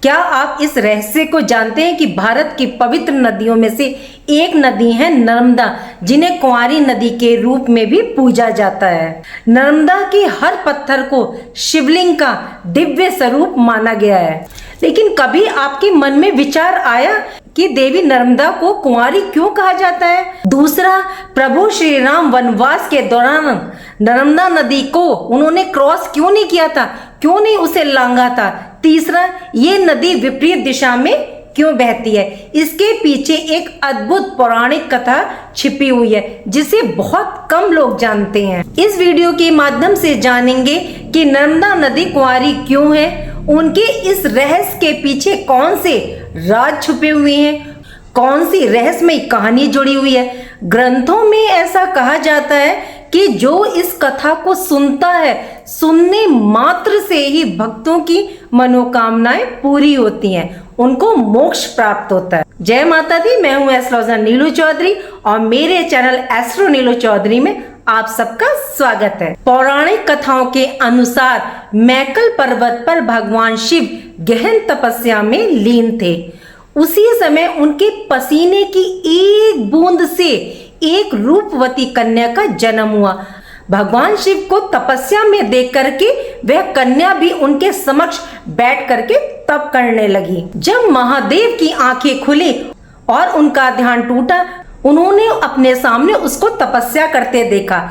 क्या आप इस रहस्य को जानते हैं कि भारत की पवित्र नदियों में से एक नदी है नर्मदा, जिन्हें कुंवारी नदी के रूप में भी पूजा जाता है। नर्मदा के हर पत्थर को शिवलिंग का दिव्य स्वरूप माना गया है। लेकिन कभी आपके मन में विचार आया कि देवी नर्मदा को कुंवारी क्यों कहा जाता है? दूसरा, प्रभु श्री राम वनवास के दौरान नर्मदा नदी को उन्होंने क्रॉस क्यों नहीं किया था, क्यों नहीं उसे लांघा था? तीसरा, ये नदी विपरीत दिशा में क्यों बहती है? इसके पीछे एक अद्भुत पौराणिक कथा छिपी हुई है जिसे बहुत कम लोग जानते हैं। इस वीडियो के माध्यम से जानेंगे कि नर्मदा नदी कुंवारी क्यों है, उनके इस रहस्य के पीछे कौन से राज छुपे हुए हैं, कौन सी रहस्यमयी कहानी जुड़ी हुई है। ग्रंथों में ऐसा कहा जाता है कि जो इस कथा को सुनता है, सुनने मात्र से ही भक्तों की मनोकामनाएं पूरी होती हैं, उनको मोक्ष प्राप्त होता है। जय माता दी, मैं हूं एस्ट्रोलॉजर नीलू चौधरी और मेरे चैनल एस्ट्रो नीलू चौधरी में आप सबका स्वागत है। पौराणिक कथाओं के अनुसार मैकल पर्वत पर भगवान शिव गहन तपस्या में लीन थे। उसी समय उनके पसीने की एक बूंद से एक रूपवती कन्या का जन्म हुआ। भगवान शिव को तपस्या में देख करके वह कन्या भी उनके समक्ष बैठ करके तप करने लगी। जब महादेव की आंखें खुली और उनका ध्यान टूटा, उन्होंने अपने सामने उसको तपस्या करते देखा।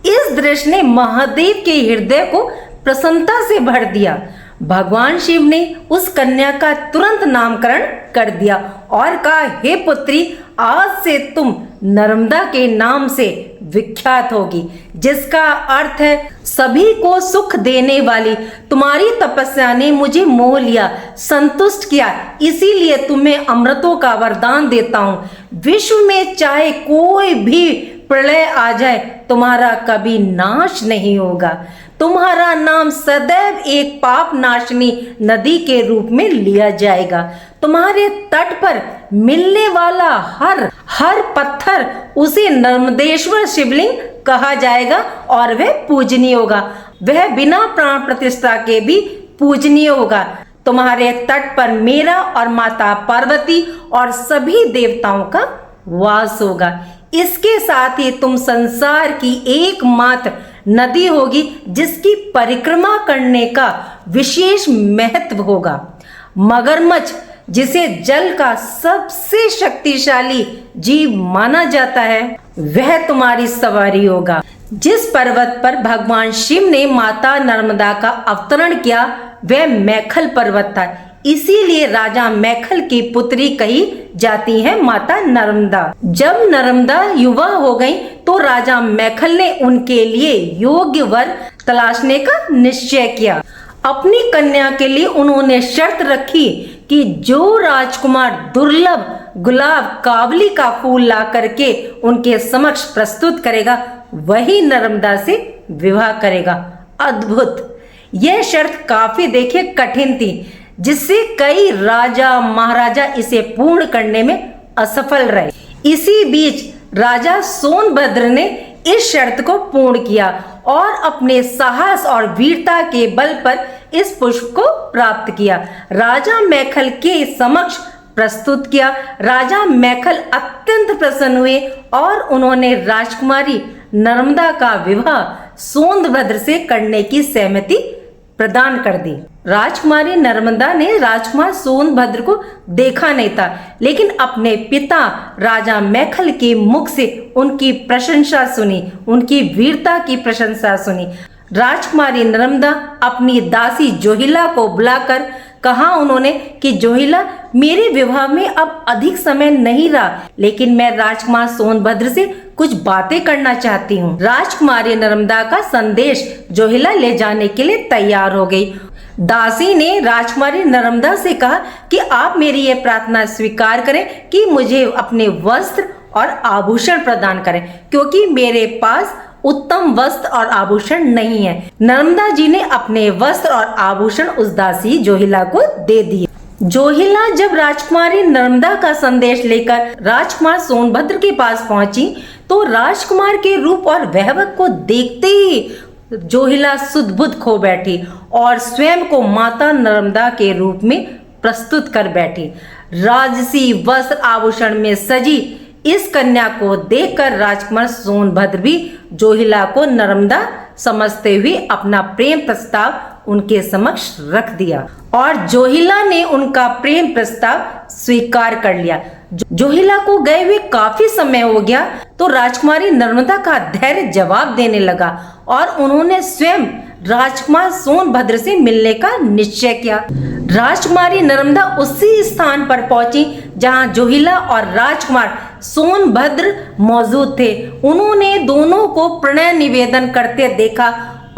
इस दृश्य ने महादेव के हृदय को प्रसन्नता से भर दिया। भगवान शिव ने उस कन्या का तुरंत नामकरण कर दिया और कहा, हे पुत्री, आज से तुम नर्मदा के नाम से विख्यात होगी, जिसका अर्थ है सभी को सुख देने वाली। तुम्हारी तपस्या ने मुझे मोह लिया, संतुष्ट किया, इसीलिए तुम्हें अमृतों का वरदान देता हूँ। विश्व में चाहे कोई भी प्रलय आ जाए, तुम्हारा कभी नाश नहीं होगा। तुम्हारा नाम सदैव एक पाप नाशनी नदी के रूप में लिया जाएगा। तुम्हारे तट पर मिलने वाला हर पत्थर उसे नर्मदेश्वर शिवलिंग कहा जाएगा और वह पूजनीय होगा। वह बिना प्राण प्रतिष्ठा के भी पूजनीय होगा। तुम्हारे तट पर मेरा और माता पार्वती और सभी देवताओं का वास होगा। इसके साथ ही तुम संसार की एकमात्र नदी होगी जिसकी परिक्रमा करने का विशेष महत्व होगा। मगरमच्छ, जिसे जल का सबसे शक्तिशाली जीव माना जाता है, वह तुम्हारी सवारी होगा। जिस पर्वत पर भगवान शिव ने माता नर्मदा का अवतरण किया, वह मैखल पर्वत था। इसीलिए राजा मैखल की पुत्री कही जाती है माता नर्मदा। जब नर्मदा युवा हो गई तो राजा मैखल ने उनके लिए योग्य वर तलाशने का निश्चय किया। अपनी कन्या के लिए उन्होंने शर्त रखी कि जो राजकुमार दुर्लभ गुलाब कावली का फूल ला करके उनके समक्ष प्रस्तुत करेगा, वही नर्मदा से विवाह करेगा। अद्भुत! यह शर्त काफी देखिए कठिन थी, जिससे कई राजा महाराजा इसे पूर्ण करने में असफल रहे। इसी बीच राजा सोनभद्र ने इस शर्त को पूर्ण किया और अपने साहस और वीरता के बल पर इस पुष्प को प्राप्त किया। राजा मैखल के समक्ष प्रस्तुत किया। राजा मैखल अत्यंत प्रसन्न हुए और उन्होंने राजकुमारी नर्मदा का विवाह सोनभद्र से करने की सहमति प्रदान कर दी। राजकुमारी नर्मदा ने राजकुमार सोनभद्र को देखा नहीं था, लेकिन अपने पिता राजा मैखल के मुख से उनकी प्रशंसा सुनी, उनकी वीरता की प्रशंसा सुनी। राजकुमारी नर्मदा अपनी दासी जोहिला को बुलाकर कहा उन्होंने कि जोहिला, मेरे विवाह में अब अधिक समय नहीं रहा, लेकिन मैं राजकुमार सोनभद्र से कुछ बातें करना चाहती हूँ। राजकुमारी नर्मदा का संदेश जोहिला ले जाने के लिए तैयार हो गई। दासी ने राजकुमारी नर्मदा से कहा कि आप मेरी ये प्रार्थना स्वीकार करें कि मुझे अपने वस्त्र और आभूषण प्रदान करें, क्योंकि मेरे पास उत्तम वस्त्र और आभूषण नहीं है। नर्मदा जी ने अपने वस्त्र और आभूषण उस दासी जोहिला को दे दिए। जोहिला जब राजकुमारी नर्मदा का संदेश लेकर राजकुमार सोनभद्र के पास पहुंची तो राजकुमार के रूप और वैभव को देखते ही जोहिला सुध बुध खो बैठी और स्वयं को माता नर्मदा के रूप में प्रस्तुत कर बैठी। राजसी वस्त्र आभूषण में सजी इस कन्या को देखकर राजकुमार सोनभद्र भी जोहिला को नर्मदा समझते हुए अपना प्रेम प्रस्ताव उनके समक्ष रख दिया और जोहिला ने उनका प्रेम प्रस्ताव स्वीकार कर लिया। जोहिला को गए हुए काफी समय हो गया तो राजकुमारी नर्मदा का धैर्य जवाब देने लगा और उन्होंने स्वयं राजकुमार सोनभद्र से मिलने का निश्चय किया। राजकुमारी नर्मदा उसी स्थान पर पहुंची जहां जोहिला और राजकुमार सोनभद्र मौजूद थे। उन्होंने दोनों को प्रणय निवेदन करते देखा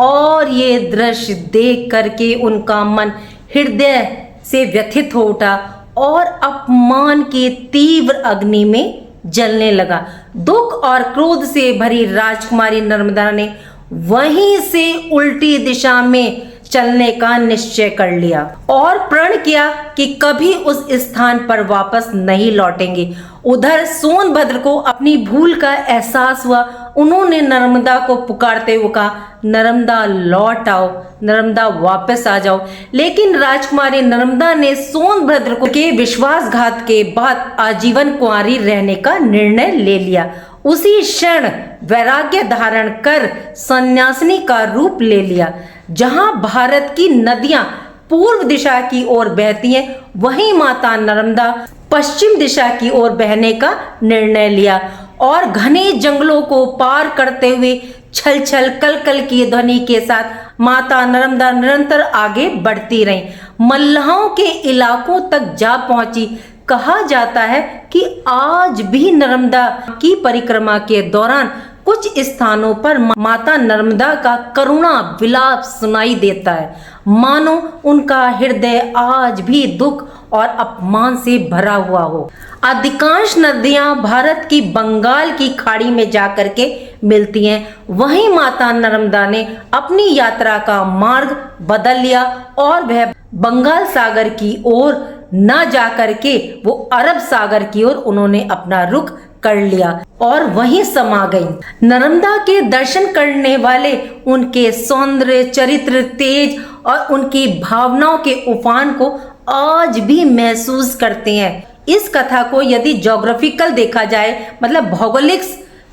और ये दृश्य देख करके उनका मन हृदय से व्यथित हो उठा और अपमान की तीव्र अग्नि में जलने लगा। दुख और क्रोध से भरी राजकुमारी नर्मदा ने वहीं से उल्टी दिशा में चलने का निश्चय कर लिया और प्रण किया कि कभी उस स्थान पर वापस नहीं लौटेंगे। उधर सोनभद्र को अपनी भूल का एहसास हुआ। उन्होंने नर्मदा को पुकारते हुए कहा, नर्मदा लौट आओ, नर्मदा वापस आ जाओ। लेकिन राजकुमारी नर्मदा ने सोनभद्र को के विश्वासघात के बाद आजीवन कुंवारी रहने का निर्णय ले लिया। उसी क्षण वैराग्य धारण कर सन्यासिनी का रूप ले लिया। जहां भारत की नदियां पूर्व दिशा की ओर बहती हैं, वहीं माता नर्मदा पश्चिम दिशा की ओर बहने का निर्णय लिया और घने जंगलों को पार करते हुए छल छल कल कल की ध्वनि के साथ माता नर्मदा निरंतर आगे बढ़ती रही। मल्लाहों के इलाकों तक जा पहुंची। कहा जाता है कि आज भी नर्मदा की परिक्रमा के दौरान कुछ स्थानों पर माता नर्मदा का करुणा विलाप सुनाई देता है, मानो उनका हृदय आज भी दुख और अपमान से भरा हुआ हो। अधिकांश नदियां भारत की बंगाल की खाड़ी में जाकर के मिलती हैं, वहीं माता नर्मदा ने अपनी यात्रा का मार्ग बदल लिया और वह बंगाल सागर की ओर न जाकर के वो अरब सागर की ओर उन्होंने अपना रुख कर लिया और वहीं समा गई। नर्मदा के दर्शन करने वाले उनके सौंदर्य, चरित्र, तेज और उनकी भावनाओं के उफान को आज भी महसूस करते हैं। इस कथा को यदि ज्योग्राफिकल देखा जाए, मतलब भौगोलिक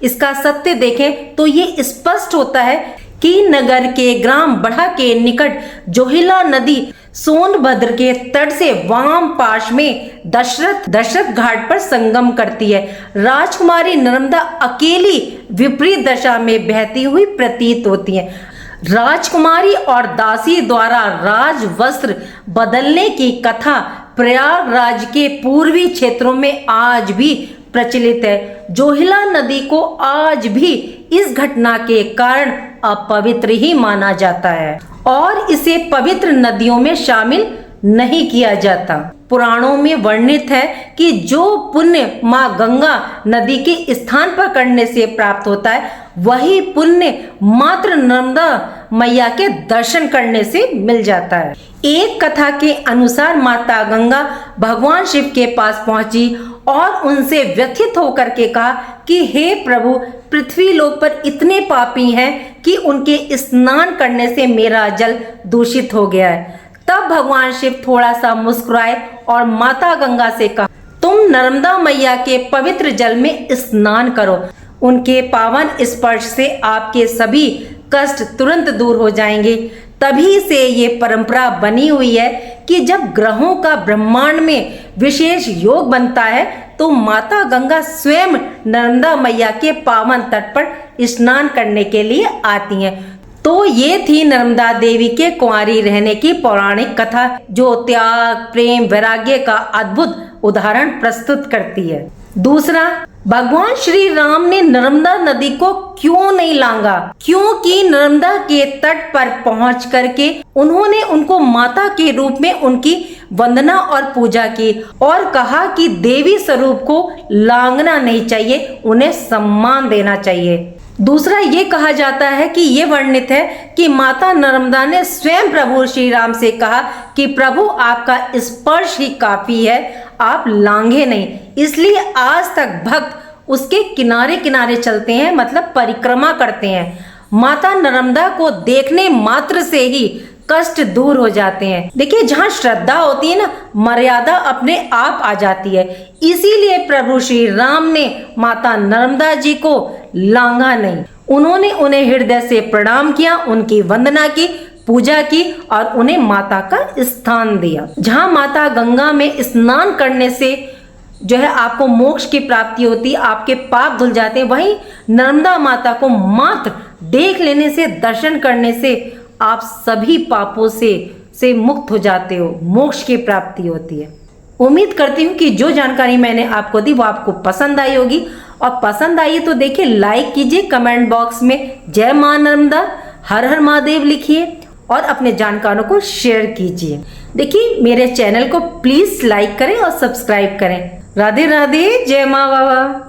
इसका सत्य देखें, तो ये स्पष्ट होता है कि नगर के ग्राम बढ़ा के निकट जोहिला नदी सोनभद्र के तट से वाम पाश में दशरथ घाट पर संगम करती है। राजकुमारी नर्मदा अकेली विपरीत दशा में बहती हुई प्रतीत होती है। राजकुमारी और दासी द्वारा राज वस्त्र बदलने की कथा प्रयागराज के पूर्वी क्षेत्रों में आज भी प्रचलित है। जोहिला नदी को आज भी इस घटना के कारण अपवित्र ही माना जाता है और इसे पवित्र नदियों में शामिल नहीं किया जाता। पुराणों में वर्णित है कि जो पुण्य माँ गंगा नदी के स्थान पर करने से प्राप्त होता है, वही पुण्य मात्र नर्मदा मैया के दर्शन करने से मिल जाता है। एक कथा के अनुसार माता गंगा भगवान शिव के पास पहुंची और उनसे व्यथित होकर के कहा कि हे प्रभु, पृथ्वी लोक पर इतने पापी हैं कि उनके स्नान करने से मेरा जल दूषित हो गया है। तब भगवान शिव थोड़ा सा मुस्कुराए और माता गंगा से कहा, तुम नर्मदा मैया के पवित्र जल में स्नान करो। उनके पावन स्पर्श से आपके सभी कष्ट तुरंत दूर हो जाएंगे। तभी से ये परंपरा बनी हुई है कि जब ग्रहों का ब्रह्मांड में विशेष योग बनता है तो माता गंगा स्वयं नर्मदा मैया के पावन तट पर स्नान करने के लिए आती हैं। तो ये थी नर्मदा देवी के कुंवारी रहने की पौराणिक कथा, जो त्याग, प्रेम, वैराग्य का अद्भुत उदाहरण प्रस्तुत करती है। दूसरा, भगवान श्री राम ने नर्मदा नदी को क्यों नहीं लांगा? क्योंकि नर्मदा के तट पर पहुंच करके उन्होंने उनको माता के रूप में उनकी वंदना और पूजा की और कहा कि देवी स्वरूप को लांघना नहीं चाहिए, उन्हें सम्मान देना चाहिए। दूसरा, ये कहा जाता है कि ये वर्णित है कि माता नर्मदा ने स्वयं प्रभु श्री राम से कहा कि प्रभु, आपका स्पर्श ही काफी है, आप लांघे नहीं। इसलिए आज तक भक्त उसके किनारे किनारे चलते हैं, मतलब परिक्रमा करते हैं। माता नर्मदा को देखने मात्र से ही कष्ट दूर हो जाते हैं। देखिए, जहाँ श्रद्धा होती है ना, मर्यादा अपने आप आ जाती है। इसीलिए प्रभु श्री राम ने माता नर्मदा जी को लांघा नहीं, उन्होंने उन्हें हृदय से प्रणाम किया, उनकी वंदना की, पूजा की और उन्हें माता का स्थान दिया। जहाँ माता गंगा में स्नान करने से जो है आपको मोक्ष की प्राप्ति होती है, आपके पाप धुल जाते हैं, वहीं नर्मदा माता को मात्र देख लेने से, दर्शन करने से आप सभी पापों से मुक्त हो जाते हो, मोक्ष की प्राप्ति होती है। उम्मीद करती हूँ कि जो जानकारी मैंने आपको दी वो आपको पसंद आई होगी, और पसंद आई तो देखिए लाइक कीजिए, कमेंट बॉक्स में जय मां नर्मदा, हर हर महादेव लिखिए और अपने जानकारों को शेयर कीजिए। देखिए, मेरे चैनल को प्लीज लाइक करें और सब्सक्राइब करें। राधे राधे, जय मां बाबा।